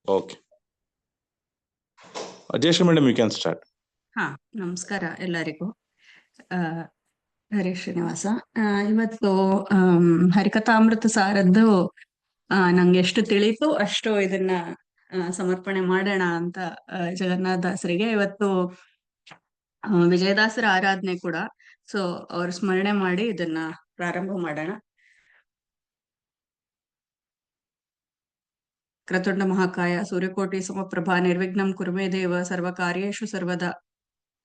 Okay, Jayashree madam, you can start. ಹಾ, ನಮಸ್ಕಾರ ಎಲ್ಲರಿಗೂ. ಹರಿ ಶ್ರೀನಿವಾಸ. ಇವತ್ತು ಹರಿಕಥಾಮೃತ ಸಾರದ್ದು ನಂಗೆ ಎಷ್ಟು ತಿಳಿತು ಅಷ್ಟು ಇದನ್ನ ಸಮರ್ಪಣೆ ಮಾಡೋಣ ಅಂತ ಜಗನ್ನಾಥ ದಾಸರಿಗೆ. ಇವತ್ತು ವಿಜಯದಾಸರ ಆರಾಧನೆ ಕೂಡ, ಸೊ ಅವ್ರ ಸ್ಮರಣೆ ಮಾಡಿ ಇದನ್ನ ಪ್ರಾರಂಭ ಮಾಡೋಣ. ಕ್ರತುಂಡ ಮಹಾಕಾಯ ಸೂರ್ಯಕೋಟಿ ಸಮಪ್ರಭಾ ನಿರ್ವಿಘ್ನಂ ಕುರುಮೇ ದೇವ ಸರ್ವಕಾರ್ಯೇಷು ಸರ್ವದಾ.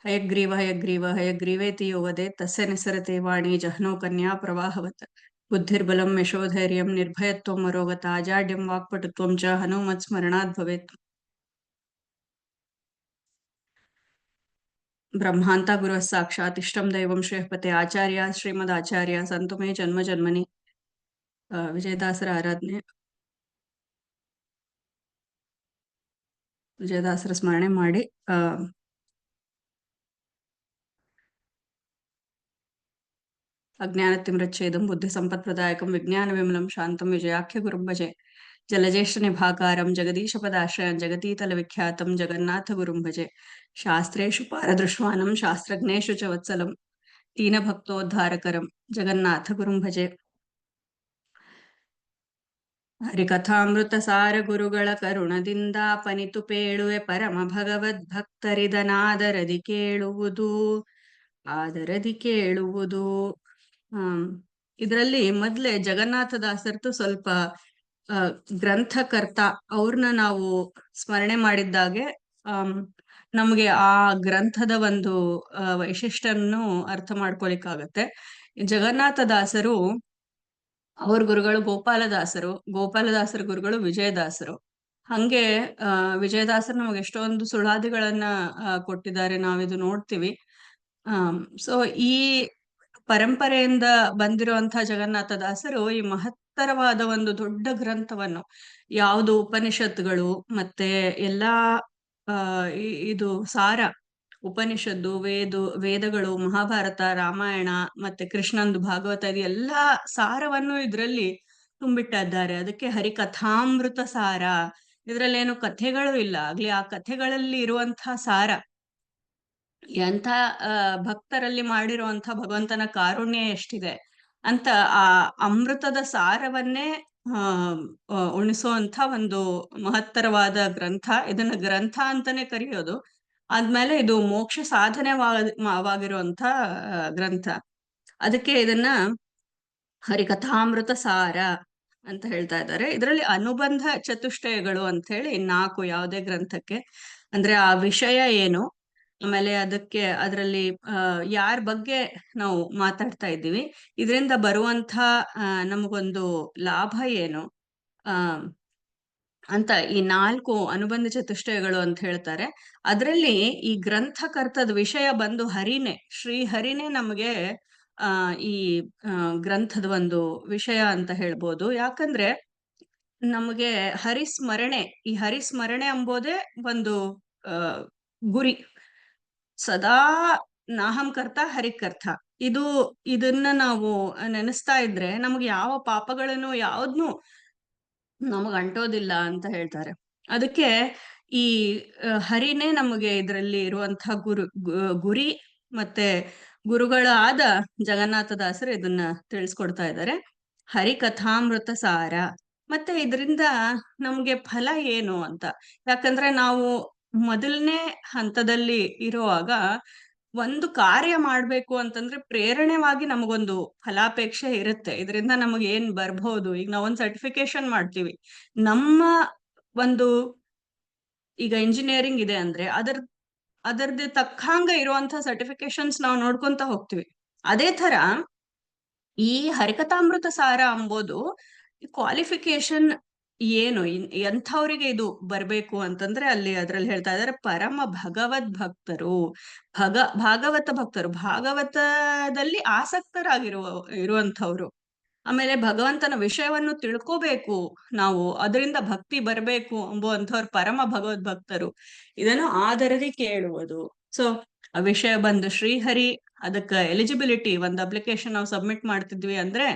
ಹಯಗ್ರೀವ ಹಯಗ್ರೀವ ಹಯಗ್ರೀವೇತಿ ಯೋ ವದೇತ್ ತಸ್ಯ ನಿಸ್ಸರತೆ ವಾಣಿ ಜಹ್ನೋ ಕನ್ಯಾ ಪ್ರವಾಹವತ್. ಬುದ್ಧಿರ್ಬಲಂ ಯಶೋಧೈರ್ಯಂ ನಿರ್ಭಯತ್ವಂ ಮರೋಗತ ಅಜಾಡ್ಯಂ ವಾಕ್ಪಟುತ್ವಂ ಚ ಹನುಮತ್ ಸ್ಮರಣಾತ್ ಭವೇತ್. ಬ್ರಹ್ಮಾಂತ ಗುರು ಸಾಕ್ಷಾತ್ ಇಷ್ಟಂ ದೈವಂ ಶ್ರೇಯಃಪತೆ ಆಚಾರ್ಯ ಶ್ರೀಮದ್ ಆಚಾರ್ಯ ಸಂತು ಮೇ ಜನ್ಮ ಜನ್ಮನಿ. ವಿಜಯದಾಸರ ಆರಾಧನೆ, ವಿಜಯದಾಸರ ಸ್ಮರಣೆ ಮಾಡಿ ಅಜ್ಞಾನತಿಮಿರಚ್ಛೇದಂ ಬುದ್ಧಿ ಸಂಪತ್ಪ್ರದಾಯಕಂ ವಿಜ್ಞಾನ ವಿಮಲಂ ಶಾಂತಂ ವಿಜಯಾಖ್ಯ ಗುರುಂ ಭಜೆ. ಜಲಜ್ಯೇಷ್ಠ ನಿಭಾಕಾರಂ ಜಗದೀಶ ಪದಾಶ್ರಯಂ ಜಗತೀತಲ ವಿಖ್ಯಾತಂ ಜಗನ್ನಾಥ ಗುರುಂ ಭಜೆ. ಶಾಸ್ತ್ರೇಷು ಪಾರದೃಶ್ವಾನಂ ಶಾಸ್ತ್ರಜ್ಞೇಷು ಚ ವತ್ಸಲಂ ದೀನ ಭಕ್ತೋದ್ಧಾರಕರಂ ಜಗನ್ನಾಥ ಗುರುಂ ಭಜೆ. ಹರಿಕಥಾಮೃತ ಸಾರ ಗುರುಗಳ ಕರುಣದಿಂದ ಪನಿತು ಪೇಳುವೆ ಪರಮ ಭಗವದ್ ಭಕ್ತರಿದನಾದರದಿ ಕೇಳುವುದು, ಆದರದಿ ಕೇಳುವುದು. ಇದರಲ್ಲಿ ಮೊದ್ಲೇ ಜಗನ್ನಾಥ ದಾಸರ್ದು ಸ್ವಲ್ಪ ಗ್ರಂಥಕರ್ತ ಅವ್ರನ್ನ ನಾವು ಸ್ಮರಣೆ ಮಾಡಿದ್ದಾಗೆ ನಮ್ಗೆ ಆ ಗ್ರಂಥದ ಒಂದು ವೈಶಿಷ್ಟ್ಯನ್ನು ಅರ್ಥ ಮಾಡ್ಕೊಳಿಕ್ಕಾಗತ್ತೆ. ಜಗನ್ನಾಥ ದಾಸರು ಅವ್ರ ಗುರುಗಳು ಗೋಪಾಲದಾಸರು, ಗೋಪಾಲದಾಸರ ಗುರುಗಳು ವಿಜಯದಾಸರು. ಹಂಗೆ ವಿಜಯದಾಸರು ನಮಗೆ ಎಷ್ಟೊಂದು ಸುಳಾದಿಗಳನ್ನ ಕೊಟ್ಟಿದ್ದಾರೆ, ನಾವಿದು ನೋಡ್ತೀವಿ. ಸೊ ಈ ಪರಂಪರೆಯಿಂದ ಬಂದಿರುವಂತಹ ಜಗನ್ನಾಥ ದಾಸರು ಈ ಮಹತ್ತರವಾದ ಒಂದು ದೊಡ್ಡ ಗ್ರಂಥವನ್ನು, ಯಾವುದು ಉಪನಿಷತ್ತುಗಳು ಮತ್ತೆ ಎಲ್ಲಾ ಇದು ಸಾರ, ಉಪನಿಷತ್ತು, ವೇದಗಳು, ಮಹಾಭಾರತ, ರಾಮಾಯಣ ಮತ್ತೆ ಕೃಷ್ಣಂದು ಭಾಗವತ, ಇದು ಎಲ್ಲಾ ಸಾರವನ್ನು ಇದರಲ್ಲಿ ತುಂಬಿಟ್ಟಿದ್ದಾರೆ. ಅದಕ್ಕೆ ಹರಿಕಥಾಮೃತ ಸಾರ. ಇದ್ರಲ್ಲಿ ಏನು ಕಥೆಗಳು ಇಲ್ಲ, ಆಗ್ಲಿ ಆ ಕಥೆಗಳಲ್ಲಿ ಇರುವಂತಹ ಸಾರ, ಎಂಥ ಭಕ್ತರಲ್ಲಿ ಮಾಡಿರುವಂಥ ಭಗವಂತನ ಕಾರುಣ್ಯ ಎಷ್ಟಿದೆ ಅಂತ ಆ ಅಮೃತದ ಸಾರವನ್ನೇ ಉಣಿಸುವಂಥ ಒಂದು ಮಹತ್ತರವಾದ ಗ್ರಂಥ. ಇದನ್ನ ಗ್ರಂಥ ಅಂತಾನೆ ಕರೆಯೋದು. ಆದ್ಮೇಲೆ ಇದು ಮೋಕ್ಷ ಸಾಧನೆವಾಗಿರುವಂಥ ಗ್ರಂಥ. ಅದಕ್ಕೆ ಇದನ್ನ ಹರಿಕಥಾಮೃತ ಸಾರ ಅಂತ ಹೇಳ್ತಾ ಇದ್ದಾರೆ. ಇದರಲ್ಲಿ ಅನುಬಂಧ ಚತುಷ್ಟಯಗಳು ಅಂತ ಹೇಳಿ 4 ಯಾವುದೇ ಗ್ರಂಥಕ್ಕೆ. ಅಂದ್ರೆ ಆ ವಿಷಯ ಏನು, ಆಮೇಲೆ ಅದರಲ್ಲಿ ಯಾರ ಬಗ್ಗೆ ನಾವು ಮಾತಾಡ್ತಾ ಇದ್ದೀವಿ, ಇದರಿಂದ ಬರುವಂತ ನಮಗೊಂದು ಲಾಭ ಏನು ಅಂತ ಈ 4 ಅನುಬಂಧ ಚತುಷ್ಟಯಗಳು ಅಂತ ಹೇಳ್ತಾರೆ. ಅದರಲ್ಲಿ ಈ ಗ್ರಂಥಕರ್ತದ ವಿಷಯ ಬಂದು ಹರಿನೇ, ಶ್ರೀ ಹರಿನೇ ನಮಗೆ ಈ ಗ್ರಂಥದ ಒಂದು ವಿಷಯ ಅಂತ ಹೇಳ್ಬೋದು. ಯಾಕಂದ್ರೆ ನಮಗೆ ಹರಿಸ್ಮರಣೆ, ಈ ಹರಿಸ್ಮರಣೆ ಎಂಬುದೇ ಒಂದು ಗುರಿ. ಸದಾ ನಾಹಂಕರ್ತ ಹರಿಕರ್ತ, ಇದನ್ನ ನಾವು ನೆನೆಸ್ತಾ ಇದ್ರೆ ನಮ್ಗೆ ಯಾವ ಪಾಪಗಳನ್ನು ಯಾವ್ದನ್ನು ನಮಗ್ ಅಂಟೋದಿಲ್ಲ ಅಂತ ಹೇಳ್ತಾರೆ. ಅದಕ್ಕೆ ಈ ಹರಿನೇ ನಮಗೆ ಇದರಲ್ಲಿ ಇರುವಂತಹ ಗುರಿ ಮತ್ತೆ ಗುರುಗಳಾದ ಜಗನ್ನಾಥದಾಸರು ಇದನ್ನ ತಿಳಿಸ್ಕೊಡ್ತಾ ಇದ್ದಾರೆ. ಹರಿಕಥಾಮೃತ ಸಾರ. ಮತ್ತೆ ಇದರಿಂದ ನಮ್ಗೆ ಫಲ ಏನು ಅಂತ, ಯಾಕಂದ್ರೆ ನಾವು ಮೊದಲನೇ ಹಂತದಲ್ಲಿ ಇರುವಾಗ ಒಂದು ಕಾರ್ಯ ಮಾಡ್ಬೇಕು ಅಂತಂದ್ರೆ ಪ್ರೇರಣೆವಾಗಿ ನಮಗೊಂದು ಫಲಾಪೇಕ್ಷೆ ಇರುತ್ತೆ. ಇದರಿಂದ ನಮಗೆ ಏನ್ ಬರ್ಬಹುದು, ಈಗ ನಾವೊಂದು ಸರ್ಟಿಫಿಕೇಶನ್ ಮಾಡ್ತೀವಿ, ನಮ್ಮ ಒಂದು ಈಗ ಇಂಜಿನಿಯರಿಂಗ್ ಇದೆ ಅಂದ್ರೆ ಅದರದ್ದು ತಕ್ಕಂಗ ಇರುವಂತಹ ಸರ್ಟಿಫಿಕೇಶನ್ಸ್ ನಾವು ನೋಡ್ಕೊಂತ ಹೋಗ್ತೀವಿ. ಅದೇ ತರ ಈ ಹರಿಕಥಾಮೃತ ಸಾರ ಎಂಬುದು ಕ್ವಾಲಿಫಿಕೇಶನ್ ಏನು, ಎಂಥವ್ರಿಗೆ ಇದು ಬರ್ಬೇಕು ಅಂತಂದ್ರೆ ಅದ್ರಲ್ಲಿ ಹೇಳ್ತಾ ಇದ್ದಾರೆ ಪರಮ ಭಗವದ್ ಭಕ್ತರು, ಭಾಗವತ ಭಕ್ತರು, ಭಾಗವತದಲ್ಲಿ ಇರುವಂಥವ್ರು. ಆಮೇಲೆ ಭಗವಂತನ ವಿಷಯವನ್ನು ತಿಳ್ಕೋಬೇಕು ನಾವು, ಅದರಿಂದ ಭಕ್ತಿ ಬರ್ಬೇಕು ಎಂಬುವಂಥವ್ರು ಪರಮ ಭಗವದ್ ಭಕ್ತರು. ಇದನ್ನು ಆದರದಿ ಕೇಳುವುದು. ಸೊ ಆ ವಿಷಯ ಬಂದು ಶ್ರೀಹರಿ. ಅದಕ್ಕೆ ಎಲಿಜಿಬಿಲಿಟಿ, ಒಂದು ಅಪ್ಲಿಕೇಶನ್ ನಾವು ಸಬ್ಮಿಟ್ ಮಾಡ್ತಿದ್ವಿ ಅಂದ್ರೆ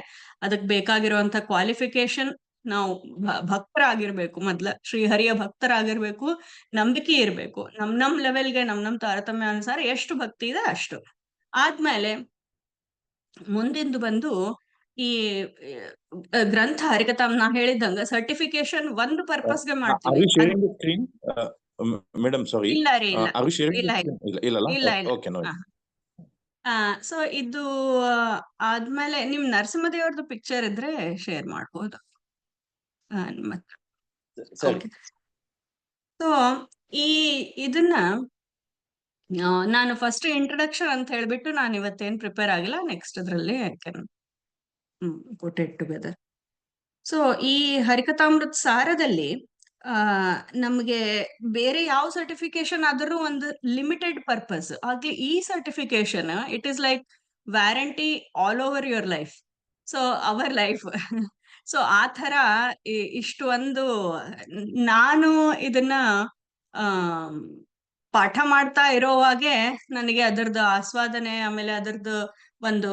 ಅದಕ್ಕೆ ಬೇಕಾಗಿರುವಂತ ಕ್ವಾಲಿಫಿಕೇಶನ್ ನಾವು ಭಕ್ತರಾಗಿರ್ಬೇಕು. ಶ್ರೀಹರಿಯ ಭಕ್ತರಾಗಿರ್ಬೇಕು, ನಂಬಿಕೆ ಇರ್ಬೇಕು. ನಮ್ ಲೆವೆಲ್ಗೆ ನಮ್ ತಾರತಮ್ಯ ಅನುಸಾರ ಎಷ್ಟು ಭಕ್ತಿ ಇದೆ ಅಷ್ಟು. ಆದ್ಮೇಲೆ ಮುಂದಿಂದು ಬಂದು ಈ ಗ್ರಂಥ ಹರಿಕಥಾಮ್ ನಾ ಹೇಳಿದಂಗ ಸರ್ಟಿಫಿಕೇಶನ್ ಒಂದು ಪರ್ಪಸ್ಗೆ Are ಮಾಡ್ತೀವಿ. we sharing the screen? Madam, sorry. ಇಲ್ಲ ರೀ, ಇಲ್ಲ Are we sharing ಇಲ್ಲ the ಇಲ್ಲ screen? ಇಲ್ಲ. ಇಲ್ಲ ಇಲ್ಲ. Okay, no. ಸೊ ಇದು ಆದ್ಮೇಲೆ ನಿಮ್ ನರಸಿಂಹದೇವ್ರದ್ದು ಪಿಕ್ಚರ್ ಇದ್ರೆ ಶೇರ್ ಮಾಡ್ಬೋದು ನಿಮ್ಮ ಹತ್ರ. ಸರಿ. ಸೊ ಇದನ್ನ ನಾನು ಫಸ್ಟ್ ಇಂಟ್ರಡಕ್ಷನ್ ಅಂತ ಹೇಳ್ಬಿಟ್ಟು ನಾನು ಇವತ್ತೇನ್ ಪ್ರಿಪೇರ್ ಆಗಿಲ್ಲ. ನೆಕ್ಸ್ಟ್ ಅದ್ರಲ್ಲಿ I can put it together. So ಈ ಹರಿಕಥಾಮೃತ ಸಾರದಲ್ಲಿ ನಮ್ಗೆ ಬೇರೆ ಯಾವ ಸರ್ಟಿಫಿಕೇಶನ್ ಆದ್ರೂ ಒಂದು ಲಿಮಿಟೆಡ್ ಪರ್ಪಸ್. ಹಾಗೆ ಈ certification it is like warranty all over your life. So our life. So ಆ ತರ ಇಷ್ಟು ಒಂದು ನಾನು ಇದನ್ನ ಪಾಠ ಮಾಡ್ತಾ ಇರೋವಾಗೆ ನನಗೆ ಅದರದ್ದು ಆಸ್ವಾದನೆ, ಆಮೇಲೆ ಅದರದ್ದು ಒಂದು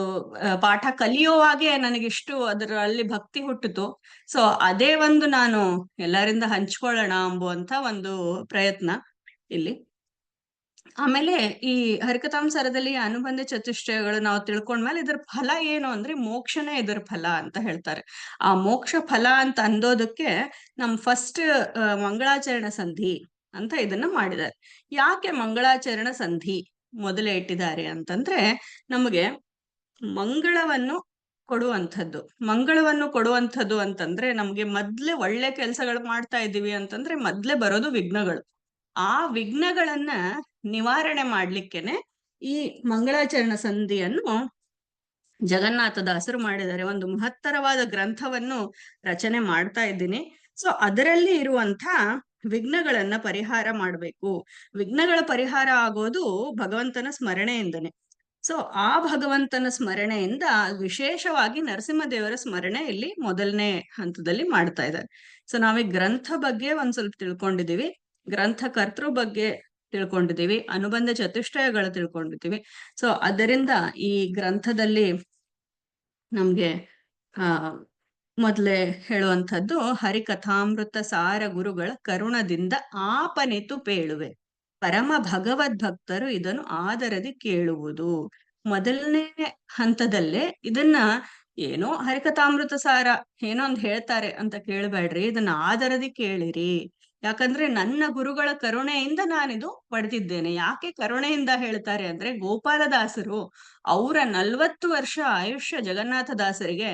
ಪಾಠ ಕಲಿಯೋವಾಗೆ ನನಗಿಷ್ಟು ಅದರಲ್ಲಿ ಭಕ್ತಿ ಹುಟ್ಟಿತು. ಸೊ ಅದೇ ಒಂದು ನಾನು ಎಲ್ಲರಿಂದ ಹಂಚ್ಕೊಳ್ಳೋಣ ಎಂಬುವಂತ ಒಂದು ಪ್ರಯತ್ನ ಇಲ್ಲಿ. ಆಮೇಲೆ ಈ ಹರಿಕಥಾಂಸಾರದಲ್ಲಿ ಅನುಬಂಧ ಚತುಷ್ಟಯಗಳು ನಾವು ತಿಳ್ಕೊಂಡ್ಮೇಲೆ ಇದರ ಫಲ ಏನು ಅಂದ್ರೆ ಮೋಕ್ಷನೇ ಇದರ ಫಲ ಅಂತ ಹೇಳ್ತಾರೆ. ಆ ಮೋಕ್ಷ ಫಲ ಅಂತ ಅಂದೋದಕ್ಕೆ ನಮ್ ಫಸ್ಟ್ ಮಂಗಳಾಚರಣ ಸಂಧಿ ಅಂತ ಇದನ್ನ ಮಾಡಿದ್ದಾರೆ. ಯಾಕೆ ಮಂಗಳಾಚರಣ ಸಂಧಿ ಮೊದಲೇ ಇಟ್ಟಿದ್ದಾರೆ ಅಂತಂದ್ರೆ ನಮಗೆ ಮಂಗಳವನ್ನು ಕೊಡುವಂಥದ್ದು ಅಂತಂದ್ರೆ ನಮ್ಗೆ ಮೊದ್ಲೇ ಒಳ್ಳೆ ಕೆಲಸಗಳು ಮಾಡ್ತಾ ಇದ್ದೀವಿ ಅಂತಂದ್ರೆ ಮೊದ್ಲೇ ಬರೋದು ವಿಘ್ನಗಳು. ಆ ವಿಘ್ನಗಳನ್ನ ನಿವಾರಣೆ ಮಾಡ್ಲಿಕ್ಕೆನೆ ಈ ಮಂಗಳಾಚರಣ ಸಂಧಿಯನ್ನು ಜಗನ್ನಾಥದಾಸರು ಮಾಡಿದ್ದಾರೆ. ಒಂದು ಮಹತ್ತರವಾದ ಗ್ರಂಥವನ್ನು ರಚನೆ ಮಾಡ್ತಾ ಇದ್ದೀನಿ. ಸೊ ಅದರಲ್ಲಿ ಇರುವಂತ ವಿಘ್ನಗಳನ್ನ ಪರಿಹಾರ ಮಾಡ್ಬೇಕು. ವಿಘ್ನಗಳ ಪರಿಹಾರ ಆಗೋದು ಭಗವಂತನ ಸ್ಮರಣೆಯಿಂದನೇ. ಸೊ ಆ ಭಗವಂತನ ಸ್ಮರಣೆಯಿಂದ ವಿಶೇಷವಾಗಿ ನರಸಿಂಹದೇವರ ಸ್ಮರಣೆ ಇಲ್ಲಿ ಮೊದಲನೇ ಹಂತದಲ್ಲಿ ಮಾಡ್ತಾ ಇದ್ದಾರೆ. ಸೊ ನಾವೀಗ ಗ್ರಂಥ ಬಗ್ಗೆ ಒಂದ್ ಸ್ವಲ್ಪ ತಿಳ್ಕೊಂಡಿದೀವಿ, ಗ್ರಂಥಕರ್ತೃ ಬಗ್ಗೆ ತಿಳ್ಕೊಂಡಿದೀವಿ, ಅನುಬಂಧ ಚತುಷ್ಟಯಗಳು ತಿಳ್ಕೊಂಡಿದೀವಿ. ಸೊ ಅದರಿಂದ ಈ ಗ್ರಂಥದಲ್ಲಿ ನಮ್ಗೆ ಮೊದಲೇ ಹೇಳುವಂಥದ್ದು ಹರಿಕಥಾಮೃತ ಸಾರ ಗುರುಗಳ ಕರುಣದಿಂದ ಆಪನಿತು ಪೇಳುವೆ, ಪರಮ ಭಗವದ್ ಭಕ್ತರು ಇದನ್ನು ಆದರದಿ ಕೇಳುವುದು. ಮೊದಲನೇ ಹಂತದಲ್ಲೇ ಇದನ್ನ ಏನೋ ಹರಿಕಥಾಮೃತ ಸಾರ ಏನೋ ಒಂದ್ ಹೇಳ್ತಾರೆ ಅಂತ ಕೇಳಬೇಡ್ರಿ, ಇದನ್ನ ಆದರದಿ ಕೇಳಿರಿ. ಯಾಕಂದ್ರೆ ನನ್ನ ಗುರುಗಳ ಕರುಣೆಯಿಂದ ನಾನಿದು ಪಡೆದಿದ್ದೇನೆ. ಯಾಕೆ ಕರುಣೆಯಿಂದ ಹೇಳ್ತಾರೆ ಅಂದ್ರೆ ಗೋಪಾಲದಾಸರು ಅವರ 40 ವರ್ಷ ಆಯುಷ್ಯ ಜಗನ್ನಾಥದಾಸರಿಗೆ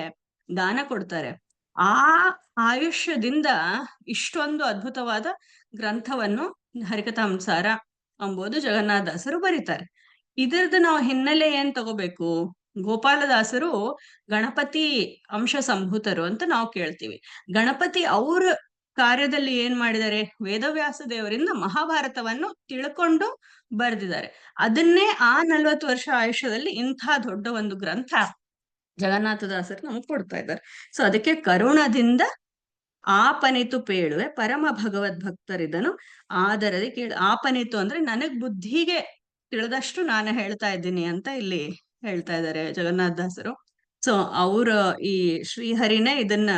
ದಾನ ಕೊಡ್ತಾರೆ. ಆ ಆಯುಷ್ಯದಿಂದ ಇಷ್ಟೊಂದು ಅದ್ಭುತವಾದ ಗ್ರಂಥವನ್ನು ಹರಿಕಥಾಂಸಾರ ಎಂಬುದು ಜಗನ್ನಾಥದಾಸರು ಬರೀತಾರೆ. ಇದರದ್ದು ನಾವು ಹಿನ್ನೆಲೆ ಏನ್ ತಗೋಬೇಕು? ಗೋಪಾಲದಾಸರು ಗಣಪತಿ ಅಂಶ ಸಂಭೂತರು ಅಂತ ನಾವು ಕೇಳ್ತೀವಿ. ಗಣಪತಿ ಅವ್ರ ಕಾರ್ಯದಲ್ಲಿ ಏನ್ ಮಾಡಿದ್ದಾರೆ? ವೇದವ್ಯಾಸ ದೇವರಿಂದ ಮಹಾಭಾರತವನ್ನು ತಿಳ್ಕೊಂಡು ಬರೆದಿದ್ದಾರೆ. ಅದನ್ನೇ ಆ 40 ವರ್ಷ ಆಯುಷ್ಯದಲ್ಲಿ ಇಂಥ ದೊಡ್ಡ ಒಂದು ಗ್ರಂಥ ಜಗನ್ನಾಥದಾಸರು ನಮ್ಗೆ ಕೊಡ್ತಾ ಇದ್ದಾರೆ. ಸೊ ಅದಕ್ಕೆ ಕರುಣದಿಂದ ಆಪನಿತು ಪೇಳುವೆ, ಪರಮ ಭಗವದ್ ಭಕ್ತರಿದನು ಆದರದಿ ಕೇಳು. ಆಪನಿತು ಅಂದ್ರೆ ನನಗ್ ಬುದ್ಧಿಗೆ ತಿಳಿದಷ್ಟು ನಾನು ಹೇಳ್ತಾ ಇದ್ದೀನಿ ಅಂತ ಇಲ್ಲಿ ಹೇಳ್ತಾ ಇದ್ದಾರೆ ಜಗನ್ನಾಥದಾಸರು. ಸೊ ಅವ್ರ ಈ ಶ್ರೀಹರಿನೇ ಇದನ್ನ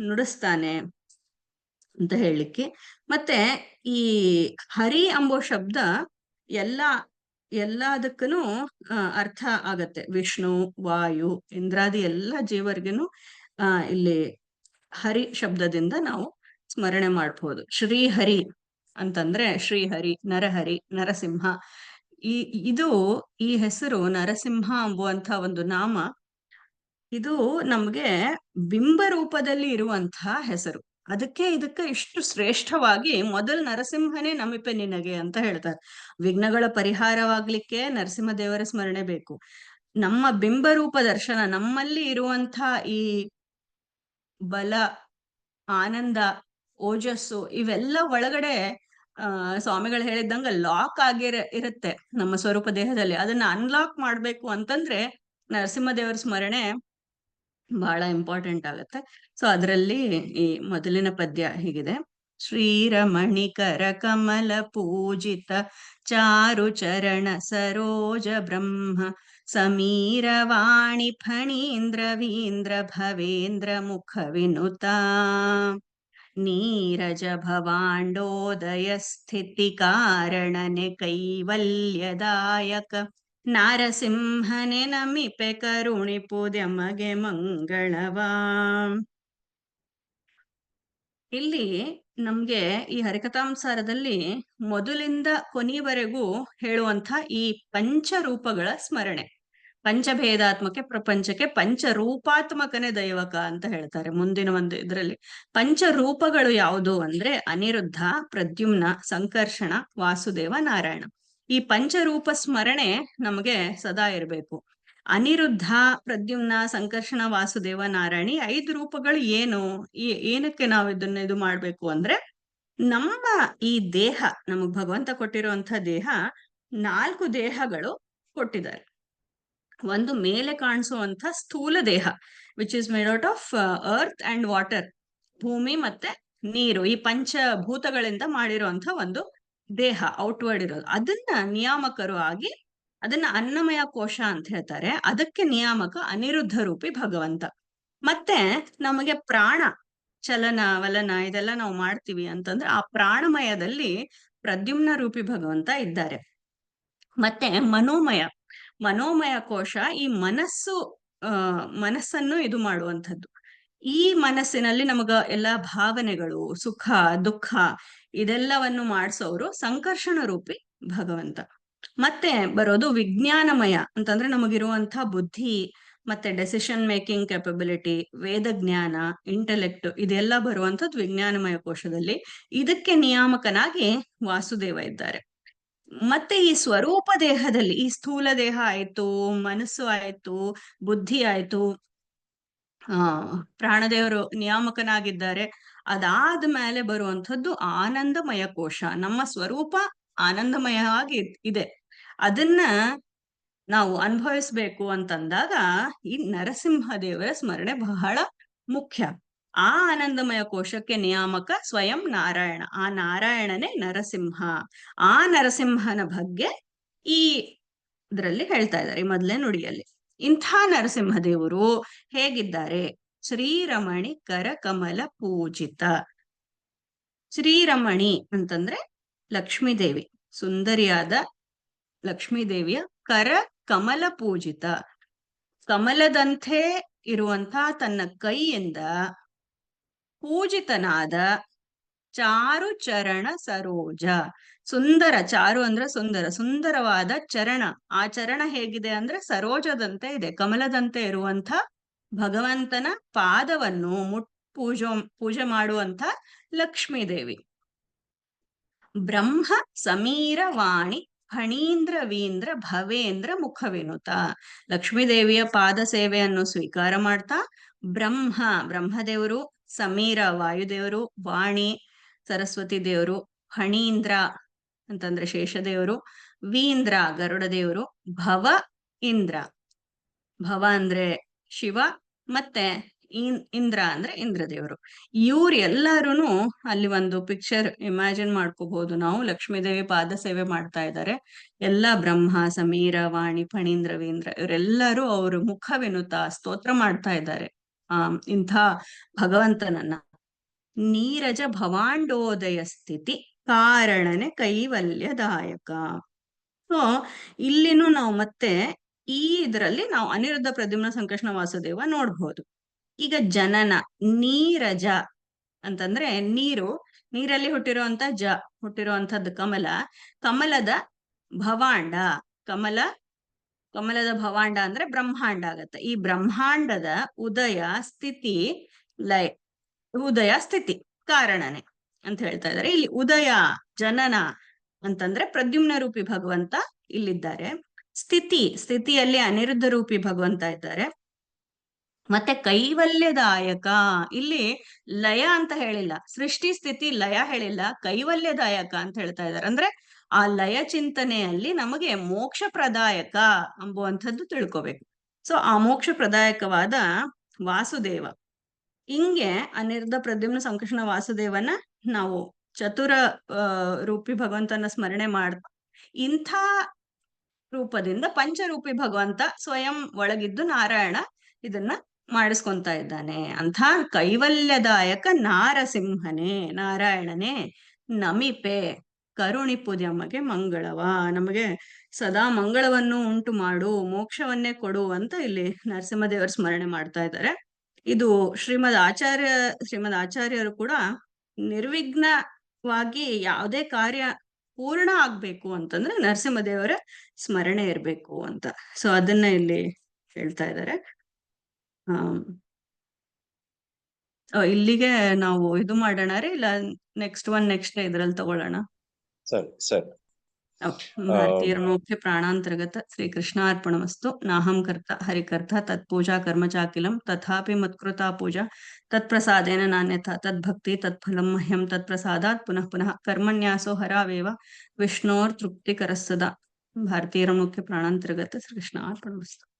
ನುಡಿಸ್ತಾನೆ ಅಂತ ಹೇಳಲಿಕ್ಕೆ. ಮತ್ತೆ ಈ ಹರಿ ಎಂಬೋ ಶಬ್ದ ಎಲ್ಲದಕ್ಕೂ ಅರ್ಥ ಆಗತ್ತೆ. ವಿಷ್ಣು, ವಾಯು, ಇಂದ್ರಾದಿ ಎಲ್ಲ ಜೀವರ್ಗನು ಇಲ್ಲಿ ಹರಿ ಶಬ್ದದಿಂದ ನಾವು ಸ್ಮರಣೆ ಮಾಡ್ಬೋದು. ಶ್ರೀಹರಿ ಅಂತಂದ್ರೆ ಶ್ರೀಹರಿ, ನರಹರಿ, ನರಸಿಂಹ. ಈ ಹೆಸರು ನರಸಿಂಹ ಎಂಬುವಂತ ಒಂದು ನಾಮ, ಇದು ನಮ್ಗೆ ಬಿಂಬ ರೂಪದಲ್ಲಿ ಇರುವಂತಹ ಹೆಸರು. ಇದಕ್ಕೆ ಇಷ್ಟು ಶ್ರೇಷ್ಠವಾಗಿ ಮೊದಲು ನರಸಿಂಹನೇ ನಮಿಪೆ ನಿನಗೆ ಅಂತ ಹೇಳ್ತಾರೆ. ವಿಘ್ನಗಳ ಪರಿಹಾರವಾಗ್ಲಿಕ್ಕೆ ನರಸಿಂಹದೇವರ ಸ್ಮರಣೆ ಬೇಕು. ನಮ್ಮ ಬಿಂಬ ರೂಪ ದರ್ಶನ, ನಮ್ಮಲ್ಲಿ ಇರುವಂತ ಈ ಬಲ, ಆನಂದ, ಓಜಸ್ಸು ಇವೆಲ್ಲ ಒಳಗಡೆ ಸ್ವಾಮಿಗಳು ಹೇಳಿದ್ದಂಗ ಲಾಕ್ ಇರುತ್ತೆ ನಮ್ಮ ಸ್ವರೂಪ ದೇಹದಲ್ಲಿ. ಅದನ್ನ ಅನ್ಲಾಕ್ ಮಾಡ್ಬೇಕು ಅಂತಂದ್ರೆ ನರಸಿಂಹದೇವರ ಸ್ಮರಣೆ ಬಹಳ ಇಂಪಾರ್ಟೆಂಟ್ ಆಗತ್ತೆ. ಸೊ ಅದರಲ್ಲಿ ಈ ಮೊದಲಿನ ಪದ್ಯ ಹೀಗಿದೆ: ಶ್ರೀರಮಣಿಕರ ಕಮಲ ಪೂಜಿತ ಚಾರು ಚರಣ ಸರೋಜ ಬ್ರಹ್ಮ ಸಮೀರವಾಣಿ ಫಣೀಂದ್ರ ಭವೇಂದ್ರ ಮುಖ ವಿನುತಾ ನೀರಜ ಭವಾಂಡೋದಯ ಸ್ಥಿತಿ ಕಾರಣನೆ ಕೈವಲ್ಯದಾಯಕ ನಾರಸಿಂಹನೆ ನಮಿಪೆ ಕರುಣಿಪುದೆಮಗೆ ಮಂಗಳವಾ. ಇಲ್ಲಿ ನಮ್ಗೆ ಈ ಹರಿಕಥಾಂಸಾರದಲ್ಲಿ ಮೊದಲಿಂದ ಕೊನೆಯವರೆಗೂ ಹೇಳುವಂತ ಈ ಪಂಚರೂಪಗಳ ಸ್ಮರಣೆ. ಪಂಚಭೇದಾತ್ಮಕ ಪ್ರಪಂಚಕ್ಕೆ ಪಂಚರೂಪಾತ್ಮಕನೇ ದೈವಕ ಅಂತ ಹೇಳ್ತಾರೆ ಮುಂದಿನ ಒಂದು ಇದರಲ್ಲಿ. ಪಂಚರೂಪಗಳು ಯಾವುದು ಅಂದ್ರೆ ಅನಿರುದ್ಧ, ಪ್ರದ್ಯುಮ್ನ, ಸಂಕರ್ಷಣ, ವಾಸುದೇವ, ನಾರಾಯಣ. ಈ ಪಂಚರೂಪ ಸ್ಮರಣೆ ನಮಗೆ ಸದಾ ಇರಬೇಕು. ಅನಿರುದ್ಧ, ಪ್ರದ್ಯುಮ್ನ, ಸಂಕರ್ಷಣ, ವಾಸುದೇವ, ನಾರಾಯಣ 5 ರೂಪಗಳು ಏನು, ಏನಕ್ಕೆ ನಾವು ಇದು ಮಾಡ್ಬೇಕು ಅಂದ್ರೆ, ನಮ್ಮ ಈ ದೇಹ, ನಮಗ್ ಭಗವಂತ ಕೊಟ್ಟಿರುವಂತ ದೇಹ 4 ದೇಹಗಳು ಕೊಟ್ಟಿದ್ದಾರೆ. ಒಂದು ಮೇಲೆ ಕಾಣಿಸುವಂತ ಸ್ಥೂಲ ದೇಹ, which is made out of earth and water, ಭೂಮಿ ಮತ್ತೆ ನೀರು, ಈ ಪಂಚಭೂತಗಳಿಂದ ಮಾಡಿರುವಂತ ಒಂದು ದೇಹ ಔಟ್ವರ್ಡ್ ಇರೋದು. ಅದನ್ನ ನಿಯಾಮಕರು ಆಗಿ ಅದನ್ನ ಅನ್ನಮಯ ಕೋಶ ಅಂತ ಹೇಳ್ತಾರೆ. ಅದಕ್ಕೆ ನಿಯಾಮಕ ಅನಿರುದ್ಧ ರೂಪಿ ಭಗವಂತ. ಮತ್ತೆ ನಮಗೆ ಪ್ರಾಣ, ಚಲನ ವಲನ ಇದೆಲ್ಲ ನಾವು ಮಾಡ್ತೀವಿ ಅಂತಂದ್ರೆ ಆ ಪ್ರಾಣಮಯದಲ್ಲಿ ಪ್ರದ್ಯುಮ್ನ ರೂಪಿ ಭಗವಂತ ಇದ್ದಾರೆ. ಮತ್ತೆ ಮನೋಮಯ ಕೋಶ, ಈ ಮನಸ್ಸನ್ನು ಇದು ಮಾಡುವಂಥದ್ದು. ಈ ಮನಸ್ಸಿನಲ್ಲಿ ನಮಗ ಎಲ್ಲ ಭಾವನೆಗಳು, ಸುಖ ದುಃಖ ಇದೆಲ್ಲವನ್ನು ಮಾಡಿಸೋರು ಸಂಕರ್ಷಣ ರೂಪಿ ಭಗವಂತ. ಮತ್ತೆ ಬರೋದು ವಿಜ್ಞಾನಮಯ ಅಂತಂದ್ರೆ ನಮಗಿರುವಂತ ಬುದ್ಧಿ ಮತ್ತೆ ಡೆಸಿಷನ್ ಮೇಕಿಂಗ್ ಕೆಪಬಿಲಿಟಿ, ವೇದ ಜ್ಞಾನ, ಇಂಟೆಲೆಕ್ಟ್ ಇದೆಲ್ಲ ಬರುವಂತದ್ದು ವಿಜ್ಞಾನಮಯ ಕೋಶದಲ್ಲಿ. ಇದಕ್ಕೆ ನಿಯಾಮಕನಾಗಿ ವಾಸುದೇವ ಇದ್ದಾರೆ. ಮತ್ತೆ ಈ ಸ್ವರೂಪ ದೇಹದಲ್ಲಿ ಈ ಸ್ಥೂಲ ದೇಹ ಆಯ್ತು, ಮನಸ್ಸು ಆಯ್ತು, ಬುದ್ಧಿ ಆಯ್ತು, ಪ್ರಾಣದೇವರು ನಿಯಾಮಕನಾಗಿದ್ದಾರೆ. ಅದಾದ ಮೇಲೆ ಬರುವಂಥದ್ದು ಆನಂದಮಯ ಕೋಶ. ನಮ್ಮ ಸ್ವರೂಪ ಆನಂದಮಯ ಆಗಿ ಇದೆ. ಅದನ್ನ ನಾವು ಅನುಭವಿಸ್ಬೇಕು ಅಂತಂದಾಗ ಈ ನರಸಿಂಹ ದೇವರ ಸ್ಮರಣೆ ಬಹಳ ಮುಖ್ಯ. ಆ ಆನಂದಮಯ ಕೋಶಕ್ಕೆ ನಿಯಾಮಕ ಸ್ವಯಂ ನಾರಾಯಣ. ಆ ನಾರಾಯಣನೇ ನರಸಿಂಹ. ಆ ನರಸಿಂಹನ ಬಗ್ಗೆ ಈ ಇದರಲ್ಲಿ ಹೇಳ್ತಾ ಇದ್ದಾರೆ, ಈ ಮೊದಲೇ ನುಡಿಯಲ್ಲಿ. ಇಂಥ ನರಸಿಂಹ ದೇವರು ಹೇಗಿದ್ದಾರೆ? ಶ್ರೀರಮಣಿ ಕರ ಕಮಲ ಪೂಜಿತ. ಶ್ರೀರಮಣಿ ಅಂತಂದ್ರೆ ಲಕ್ಷ್ಮೀದೇವಿ, ಸುಂದರಿಯಾದ ಲಕ್ಷ್ಮೀದೇವಿಯ ಕರ ಕಮಲ ಪೂಜಿತ. ಕಮಲದಂತೆ ಇರುವಂತ ತನ್ನ ಕೈಯಿಂದ ಪೂಜಿತನಾದ ಚಾರು ಚರಣ ಸರೋಜ. ಸುಂದರ, ಚಾರು ಅಂದ್ರೆ ಸುಂದರ, ಸುಂದರವಾದ ಚರಣ. ಆ ಚರಣ ಹೇಗಿದೆ ಅಂದ್ರೆ ಸರೋಜದಂತೆ ಇದೆ, ಕಮಲದಂತೆ ಇರುವಂತ ಭಗವಂತನ ಪಾದವನ್ನು ಪೂಜೆ ಮಾಡುವಂತ ಲಕ್ಷ್ಮೀದೇವಿ. ಬ್ರಹ್ಮ ಸಮೀರ ವಾಣಿ ಫಣೀಂದ್ರ ವೀಂದ್ರ ಭವೇಂದ್ರ ಮುಖ ವಿನುತ. ಲಕ್ಷ್ಮೀದೇವಿಯ ಪಾದ ಸೇವೆಯನ್ನು ಸ್ವೀಕಾರ ಮಾಡ್ತಾ ಬ್ರಹ್ಮದೇವರು, ಸಮೀರ ವಾಯುದೇವರು, ವಾಣಿ ಸರಸ್ವತಿ ದೇವರು, ಫಣೀಂದ್ರ ಅಂತಂದ್ರೆ ಶೇಷದೇವರು, ವೀಂದ್ರ ಗರುಡ ದೇವರು, ಭವ ಇಂದ್ರ, ಭವ ಅಂದ್ರೆ ಶಿವ, ಮತ್ತೆ ಇಂದ್ರ ಅಂದ್ರೆ ಇಂದ್ರದೇವರು. ಇವ್ರು ಎಲ್ಲಾರು ಅಲ್ಲಿ ಒಂದು ಪಿಕ್ಚರ್ ಇಮ್ಯಾಜಿನ್ ಮಾಡ್ಕೋಬಹುದು ನಾವು. ಲಕ್ಷ್ಮೀದೇವಿ ಪಾದ ಸೇವೆ ಮಾಡ್ತಾ ಇದ್ದಾರೆ. ಎಲ್ಲ ಬ್ರಹ್ಮ, ಸಮೀರ, ವಾಣಿ, ಫಣೀಂದ್ರ, ವೀಂದ್ರ ಇವರೆಲ್ಲರೂ ಅವರು ಮುಖ ವಿನುತ ಸ್ತೋತ್ರ ಮಾಡ್ತಾ ಇದ್ದಾರೆ ಇಂಥ ಭಗವಂತನನ್ನ. ನೀರಜ ಭವಾಂಡೋದಯ ಸ್ಥಿತಿ ಕಾರಣನೆ ಕೈವಲ್ಯದಾಯಕ. ಸೊ ಇಲ್ಲಿನೂ ನಾವು ಮತ್ತೆ ಈ ಇದರಲ್ಲಿ ನಾವು ಅನಿರುದ್ಧ, ಪ್ರದ್ಯುಮ್ನ, ಸಂಕರ್ಷಣ, ವಾಸುದೇವ ನೋಡ್ಬೋದು. ಈಗ ಜನನ ನೀರಜ ಅಂತಂದ್ರೆ ನೀರು, ನೀರಲ್ಲಿ ಹುಟ್ಟಿರುವಂತದ್ದು ಕಮಲ, ಕಮಲದ ಭವಾಂಡ, ಕಮಲದ ಭವಾಂಡ ಅಂದ್ರೆ ಬ್ರಹ್ಮಾಂಡ ಆಗತ್ತೆ. ಈ ಬ್ರಹ್ಮಾಂಡದ ಉದಯ ಸ್ಥಿತಿ ಕಾರಣನೆ ಅಂತ ಹೇಳ್ತಾ ಇದ್ದಾರೆ. ಇಲ್ಲಿ ಉದಯ ಜನನ ಅಂತಂದ್ರೆ ಪ್ರದ್ಯುಮ್ನ ರೂಪಿ ಭಗವಂತ ಇಲ್ಲಿದ್ದಾರೆ. ಸ್ಥಿತಿಯಲ್ಲಿ ಅನಿರುದ್ಧ ರೂಪಿ ಭಗವಂತ ಇದ್ದಾರೆ. ಮತ್ತೆ ಕೈವಲ್ಯದಾಯಕ, ಇಲ್ಲಿ ಲಯ ಅಂತ ಹೇಳಿಲ್ಲ, ಸೃಷ್ಟಿ ಸ್ಥಿತಿ ಲಯ ಹೇಳಿಲ್ಲ, ಕೈವಲ್ಯದಾಯಕ ಅಂತ ಹೇಳ್ತಾ ಇದ್ದಾರೆ. ಅಂದ್ರೆ ಆ ಲಯ ಚಿಂತನೆಯಲ್ಲಿ ನಮಗೆ ಮೋಕ್ಷ ಪ್ರದಾಯಕ ಎಂಬುವಂಥದ್ದು ತಿಳ್ಕೋಬೇಕು. ಸೊ ಆ ಮೋಕ್ಷ ಪ್ರದಾಯಕವಾದ ವಾಸುದೇವ, ಹಿಂಗೆ ಅನಿರುದ್ಧ, ಪ್ರದ್ಯುಮ್ನ, ಸಂಕರ್ಷಣ, ವಾಸುದೇವನ ನಾವು ಚತುರ ರೂಪಿ ಭಗವಂತನ ಸ್ಮರಣೆ ಮಾಡ್ತಾ ಇಂಥ ರೂಪದಿಂದ ಪಂಚರೂಪಿ ಭಗವಂತ ಸ್ವಯಂ ಒಳಗಿದ್ದು ನಾರಾಯಣ ಇದನ್ನ ಮಾಡಿಸ್ಕೊಂತ ಇದ್ದಾನೆ. ಅಂಥ ಕೈವಲ್ಯದಾಯಕ ನಾರಸಿಂಹನೇ, ನಾರಾಯಣನೇ ನಮಿಪೆ ಕರುಣಿಪುದಿ ನಮಗೆ ಮಂಗಳವ, ನಮಗೆ ಸದಾ ಮಂಗಳವನ್ನು ಉಂಟು ಮಾಡು, ಮೋಕ್ಷವನ್ನೇ ಕೊಡು ಅಂತ ಇಲ್ಲಿ ನರಸಿಂಹದೇವರ ಸ್ಮರಣೆ ಮಾಡ್ತಾ ಇದ್ದಾರೆ. ಇದು ಶ್ರೀಮದ್ ಆಚಾರ್ಯರು ಕೂಡ ನಿರ್ವಿಘ್ನವಾಗಿ ಯಾವುದೇ ಕಾರ್ಯ ಪೂರ್ಣ ಆಗ್ಬೇಕು ಅಂತಂದ್ರೆ ನರಸಿಂಹದೇವರ ಸ್ಮರಣೆ ಇರ್ಬೇಕು ಅಂತ. ಸೊ ಅದನ್ನ ಇಲ್ಲಿ ಹೇಳ್ತಾ ಇದ್ದಾರೆ. ಇಲ್ಲಿಗೆ ನಾವು ಇದು ಮಾಡೋಣ ರೀ, ಇಲ್ಲ ನೆಕ್ಸ್ಟ್ ಇದ್ರಲ್ಲಿ ತಗೊಳ್ಳೋಣ? ಸರಿ. ಭಾರತೀಯರ ಮೋಕ್ಷ ಪ್ರಾಣಾಂತರ್ಗತ ಶ್ರೀ ಕೃಷ್ಣಾರ್ಪಣಮಸ್ತು. ನಾಹಂ ಕರ್ತ ಹರಿಕರ್ತ ತತ್ಪೂಜಾ ಕರ್ಮ ಚಾಕಿಲಂ ತಥಾಪಿ ಮತ್ಕೃತಾ ಪೂಜಾ ತತ್ಪ್ರಸಾದೇನ ನಾನ್ಯಥಾ ತದ್ಭಕ್ತಿ ತತ್ಫಲಂ ಮಹ್ಯಂ ತತ್ಪ್ರಸಾದಾತ್ ಪುನಃ ಪುನಃ ಕರ್ಮಣ್ಯಾಸೋ ಹರಾವೇವ ವಿಷ್ಣೋರ್ ತೃಪ್ತಿಕರಸ್ಸದಾ. ಭಾರತೀಯರ ಮುಖ್ಯ ಪ್ರಾಣಾಂತರ್ಗತ ಶ್ರೀ ಕೃಷ್ಣಾರ್ಪಣಮಸ್ತು.